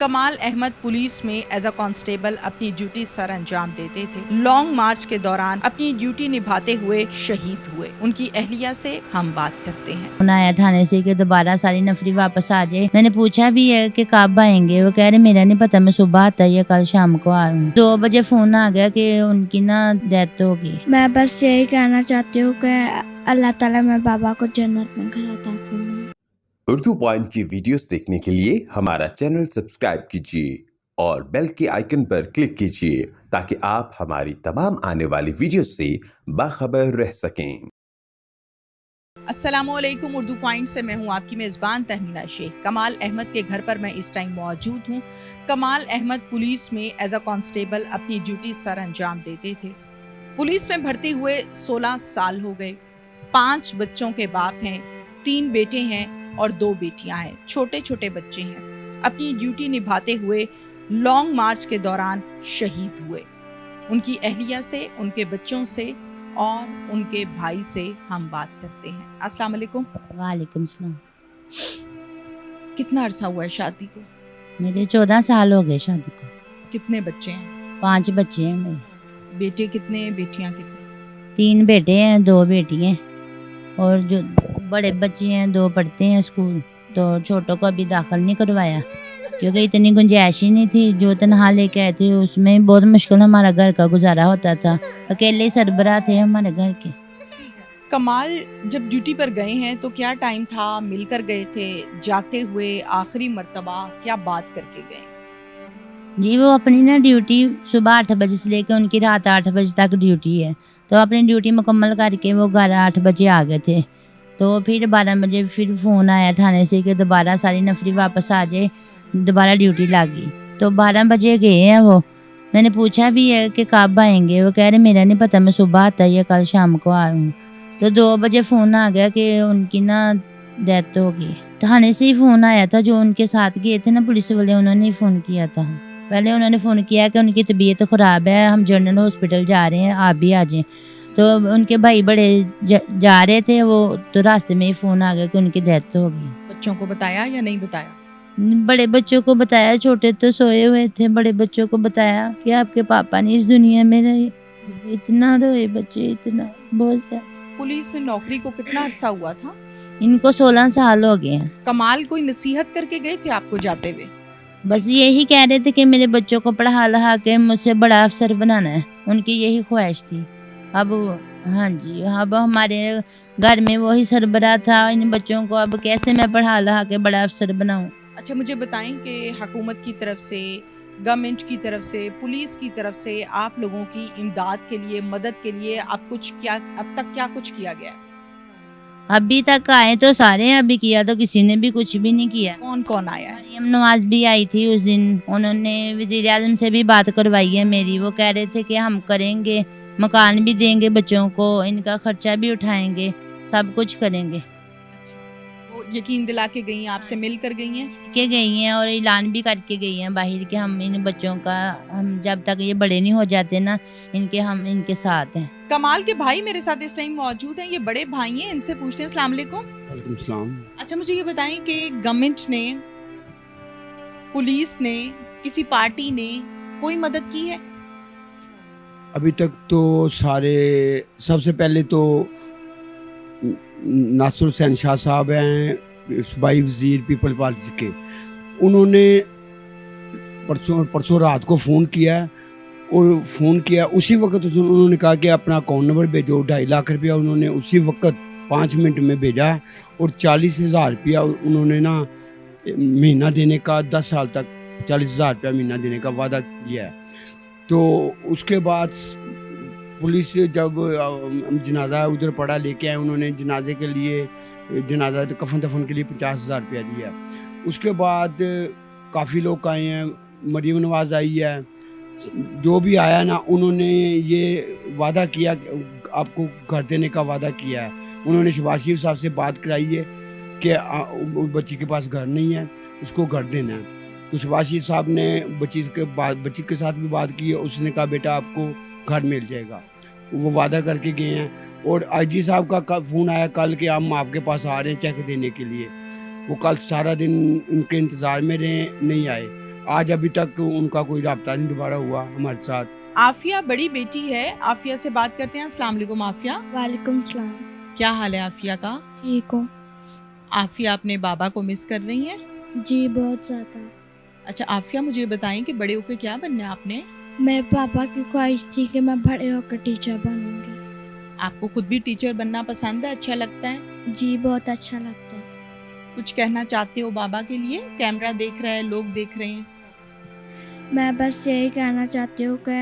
کمال Ahmad police میں as a constable اپنی duty سر انجام دیتے تھے۔ لانگ مارچ کے دوران اپنی ڈیوٹی نبھاتے ہوئے شہید ہوئے۔ ان کی اہلیہ سے ہم بات کرتے ہیں۔ آیا تھانے سے کہ دوبارہ ساری نفری واپس آ جائے۔ میں نے پوچھا بھی ہے کہ کب آئیں گے، وہ کہہ رہے میرا نہیں پتا، میں صبح آتا یا کل شام کو آ رہا ہوں۔ 2 بجے فون آ گیا کہ ان کی ڈیتھ ہوگی۔ میں بس یہی کہنا چاہتی ہوں کہ اللہ تعالیٰ میں بابا کو جنت میں گھر عطا فرمائے۔ اردو پوائنٹ کی ویڈیوز دیکھنے کے لیے ہمارا چینل سبسکرائب کیجیے اور بیل کے آئیکن پر کلک کیجیے تاکہ آپ ہماری تمام آنے والی ویڈیوز سے باخبر رہ سکیں۔ السلام علیکم، اردو پوائنٹ سے میں ہوں آپ کی میزبان تہمینہ شیخ۔ کمال احمد کے گھر پر میں اس ٹائم موجود ہوں۔ کمال احمد پولیس میں ایز اے کانسٹیبل اپنی ڈیوٹی سر انجام دیتے تھے۔ پولیس میں بھرتی ہوئے 16 سال ہو گئے۔ 5 بچوں کے باپ ہیں، 3 بیٹے ہیں اور 2 بیٹیاں ہیں، چھوٹے چھوٹے بچے ہیں۔ اپنی ڈیوٹی نبھاتے ہوئے لانگ مارچ کے دوران شہید ہوئے۔ ان کی اہلیہ سے، ان کے بچوں سے اور ان کے بھائی سے ہم بات کرتے ہیں۔ السلام علیکم۔ وعلیکم السلام۔ کتنا عرصہ ہوا ہے شادی کو؟ میرے 14 سال ہو گئے شادی کو۔ کتنے بچے ہیں؟ 5 بچے ہیں میرے۔ بیٹے کتنے ہیں، بیٹیاں کتنے؟ 3 بیٹے ہیں، 2 بیٹی ہیں، اور جو بڑے بچے ہیں 2 پڑھتے ہیں اسکول، تو چھوٹوں کو ابھی داخل نہیں کروایا کیونکہ اتنی گنجائش ہی نہیں تھی۔ جو تنہا لے کے آئے تھے اس میں بہت مشکل ہمارا گھر کا گزارا ہوتا تھا، اکیلے سربراہ تھے ہمارے گھر کے۔ کمال جب ڈیوٹی پر گئے ہیں تو کیا ٹائم تھا، مل کر گئے تھے؟ جاتے ہوئے آخری مرتبہ کیا بات کر کے گئے؟ جی وہ اپنی ڈیوٹی صبح 8 بجے سے لے کے ان کی رات 8 بجے تک ڈیوٹی ہے، تو اپنی ڈیوٹی مکمل کر کے وہ گھر 8 بجے آ گئے تھے۔ تو پھر 12 بجے پھر فون آیا تھانے سے کہ دوبارہ ساری نفری واپس آ جائے، دوبارہ ڈیوٹی لگی۔ تو 12 بجے گئے ہیں وہ۔ میں نے پوچھا بھی ہے کہ کب آئیں گے، وہ کہہ رہے میرا نہیں پتا، میں صبح آتا یا کل شام کو آ رہا ہوں۔ تو 2 بجے فون آ گیا کہ ان کی ڈیتھ ہوگی۔ تھانے سے ہی فون آیا تھا، جو ان کے ساتھ گئے تھے پولیس والے، انہوں نے فون کیا تھا۔ پہلے انہوں نے فون کیا کہ ان کی طبیعت خراب ہے، ہم جنرل ہاسپٹل جا رہے ہیں، آپ بھی آ جائیں۔ تو ان کے بھائی بڑے جا رہے تھے، وہ تو راستے میں ہی فون آ گیا کہ ان کی ڈیتھ ہوگی۔ بچوں کو بتایا یا نہیں بتایا؟ بڑے بچوں کو بتایا، چھوٹے تو سوئے ہوئے تھے، بڑے بچوں کو بتایا کہ آپ کے پاپا نہیں اس دنیا میں رہے۔ اتنا روئے بچے، اتنا بہت زیادہ۔ پولیس میں نوکری کو کتنا عرصہ ہوا تھا؟ ان کو 16 سال ہو گئے ہیں۔ کمال کوئی نصیحت کر کے گئے تھے آپ کو جاتے ہوئے؟ بس یہی کہہ رہے تھے کہ میرے بچوں کو پڑھا لہا کے مجھ سے بڑا افسر بنانا ہے، ان کی یہی خواہش تھی۔ اب ہاں جی، اب ہمارے گھر میں وہی سربراہ تھا، ان بچوں کو اب کیسے میں پڑھا لہا کے بڑا افسر بناؤں۔ اچھا مجھے بتائیں کہ حکومت کی طرف سے، گورنمنٹ کی طرف سے، پولیس کی طرف سے آپ لوگوں کی امداد کے لیے، مدد کے لیے اب تک کیا کچھ کیا گیا ہے؟ ابھی تک آئے تو سارے ہیں، ابھی کیا تو کسی نے بھی کچھ بھی نہیں کیا۔ کون کون آیا ہے؟ مریم نواز بھی آئی تھی اس دن، انہوں نے وزیر اعظم سے بھی بات کروائی ہے میری۔ وہ کہہ رہے تھے کہ ہم کریں گے، مکان بھی دیں گے بچوں کو، ان کا خرچہ بھی اٹھائیں گے، سب کچھ کریں گے۔ وہ یقین دلا کے گئی ہیں، آپ سے مل کر گئی ہیں؟ کے گئی ہیں اور اعلان بھی کر کے گئی ہیں باہر کہ ہم ان بچوں کا، ہم جب تک یہ بڑے نہیں ہو جاتے ہم ان کے ساتھ ہیں۔ کمال کے بھائی میرے ساتھ اس ٹائم موجود ہیں، یہ بڑے بھائی ہیں، ان سے پوچھتے ہیں۔ السلام علیکم۔ وعلیکم السلام۔ اچھا مجھے یہ بتائیں کہ گورنمنٹ نے، پولیس نے، کسی پارٹی نے کوئی مدد کی ہے؟ ابھی تک تو سب سے پہلے تو ناصر حسین شاہ صاحب ہیں، صوبائی وزیر پیپل پارٹی کے، انہوں نے پرسوں رات کو فون کیا، اسی وقت انہوں نے کہا کہ اپنا اکاؤنٹ نمبر بھیجو۔ 2.5 لاکھ روپیہ انہوں نے اسی وقت 5 منٹ میں بھیجا، اور 40,000 روپیہ انہوں نے مہینہ دینے کا، 10 سال تک 40,000 روپیہ مہینہ دینے کا وعدہ کیا ہے۔ تو اس کے بعد پولیس جب جنازہ ادھر پڑا لے کے آئے، انہوں نے جنازے کے لیے، جنازہ کفن دفن کے لیے 50,000 روپیہ دیا۔ اس کے بعد کافی لوگ آئے ہیں، مریم نواز آئی ہے، جو بھی آیا انہوں نے یہ وعدہ کیا، آپ کو گھر دینے کا وعدہ کیا ہے۔ انہوں نے شہباز شریف صاحب سے بات کرائی ہے کہ بچی کے پاس گھر نہیں ہے، اس کو گھر دینا ہے۔ تو شہباز شریف صاحب نے بچی کے ساتھ بھی بات کی ہے، اس نے کہا بیٹا آپ کو گھر مل جائے گا، وہ وعدہ کر کے گئے ہیں۔ اور آئی جی صاحب کا فون آیا کل کہ ہم آپ کے پاس آ رہے ہیں چیک دینے کے لیے، وہ کل سارا دن ان کے انتظار میں رہے، نہیں آئے۔ آج ابھی تک ان کا کوئی رابطہ نہیں دوبارہ ہوا ہمارے ساتھ. آفیہ بڑی بیٹی ہے. آفیہ سے بات کرتے ہیں. السلام علیکم آفیہ. وعلیکم السلام. کیا حال ہے آفیہ کا؟ ٹھیک ہوں. آفیہ اپنے بابا کو مس کر رہی ہیں؟ جی بہت زیادہ. اچھا آفیہ مجھے بتائیں کہ بڑے ہو کے کیا بننا ہے آپ نے؟ میرے پاپا کی خواہش تھی کہ میں بڑے ہو کر ٹیچر بنوں گی. آپ کو خود بھی ٹیچر بننا پسند ہے؟ اچھا لگتا ہے؟ جی بہت اچھا لگتا ہے. کچھ کہنا چاہتے ہو بابا کے لیے؟ کیمرہ دیکھ رہا ہے، لوگ دیکھ رہے ہیں. میں بس یہی کہنا چاہتی ہوں کہ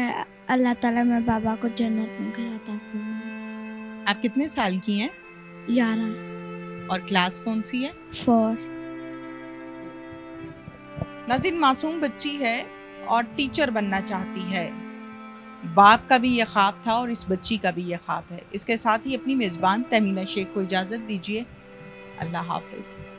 اللہ تعالیٰ میں بابا کو جنت میں گھر عطا فرمائے. آپ کتنے سال کی ہیں 11. اور کلاس کون سی ہے؟ 4. ناظرین معصوم بچی ہے اور ٹیچر بننا چاہتی ہے. باپ کا بھی یہ خواب تھا اور اس بچی کا بھی یہ خواب ہے. اس کے ساتھ ہی اپنی میزبان تہمینہ شیخ کو اجازت دیجیے. اللہ حافظ.